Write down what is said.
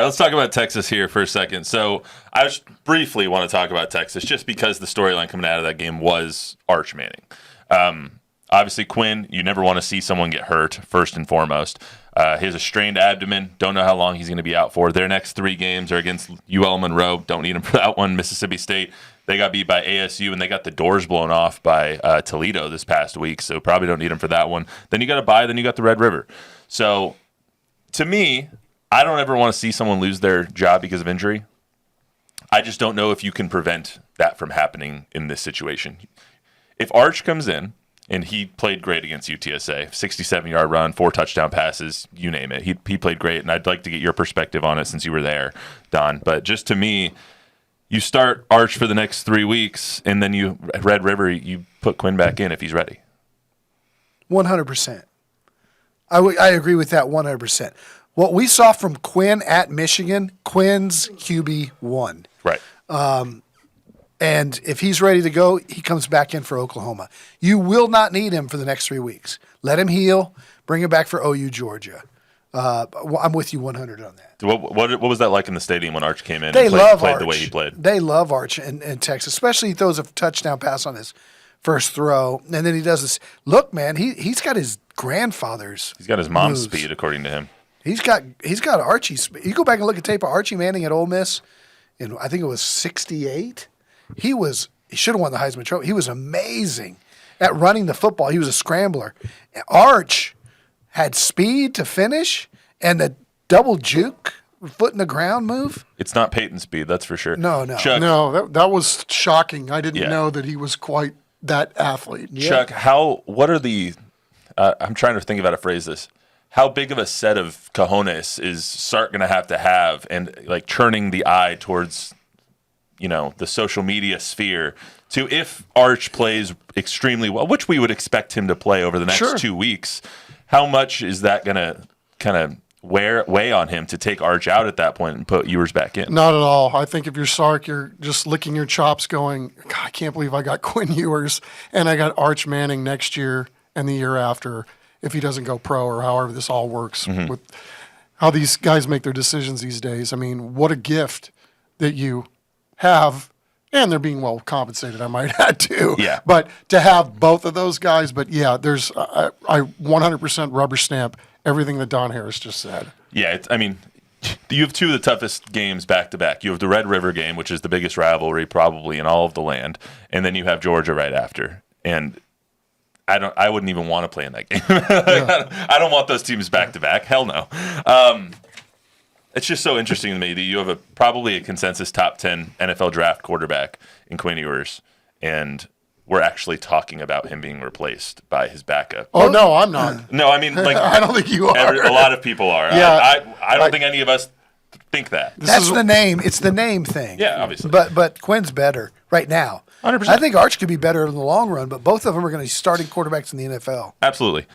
let's talk about Texas here for a second. So I just briefly want to talk about Texas just because the storyline coming out of that game was Arch Manning. Obviously, Quinn, you never want to see someone get hurt, first and foremost. He has a strained abdomen. Don't know how long he's going to be out for. Their next 3 games are against UL Monroe. Don't need him for that one. Mississippi State, they got beat by ASU, and they got the doors blown off by Toledo this past week, so probably don't need him for that one. Then you got a bye, then you got the Red River. So, to me, I don't ever want to see someone lose their job because of injury. I just don't know if you can prevent that from happening in this situation. If Arch comes in, and he played great against UTSA, 67-yard run, 4 touchdown passes, you name it. He played great, and I'd like to get your perspective on it since you were there, Don. But just to me, you start Arch for the next 3 weeks, and then you Red River, you put Quinn back in if he's ready. 100%. I agree with that 100%. What we saw from Quinn at Michigan, Quinn's QB1. Right. And if he's ready to go, he comes back in for Oklahoma. You will not need him for the next 3 weeks. Let him heal. Bring him back for OU Georgia. I'm with you 100 on that. What was that like in the stadium when Arch came in They and love played Arch. the way he played? They love Arch in Texas, especially he throws a touchdown pass on his first throw. And then he does this. Look, man, he's got his grandfather's He's got his mom's moves. speed, according to him. He's got Archie's. You go back and look at tape of Archie Manning at Ole Miss, and I think it was 68. He should have won the Heisman Trophy. He was amazing at running the football. He was a scrambler. Arch had speed to finish and the double juke, foot in the ground move. It's not Peyton speed, that's for sure. No. Chuck, No, that was shocking. I didn't know that he was quite that athlete. Chuck, what are the I'm trying to think of how to phrase this. How big of a set of cojones is Sark going to have and like turning the eye towards the social media sphere to if Arch plays extremely well, which we would expect him to play over the next 2 weeks, how much is that going to kind of weigh on him to take Arch out at that point and put Ewers back in? Not at all. I think if you're Sark, you're just licking your chops going, God, I can't believe I got Quinn Ewers and I got Arch Manning next year and the year after if he doesn't go pro or however this all works with how these guys make their decisions these days. I mean, what a gift that you have, and they're being well compensated, I might add too. Yeah. But to have both of those guys, there's I 100% rubber stamp everything that Don Harris just said. Yeah, you have 2 of the toughest games back to back. You have the Red River game, which is the biggest rivalry probably in all of the land, and then you have Georgia right after. And I wouldn't even want to play in that game. I don't want those teams back to back. Hell no. It's just so interesting to me that you have probably a consensus top 10 NFL draft quarterback in Quinn Ewers, and we're actually talking about him being replaced by his backup. Oh, no, I'm not. No, I mean, like I don't think you are. a lot of people are. Yeah. I don't think any of us think that. That's the name. It's the name thing. Yeah, obviously. But Quinn's better right now. 100%. I think Arch could be better in the long run, but both of them are going to be starting quarterbacks in the NFL. Absolutely.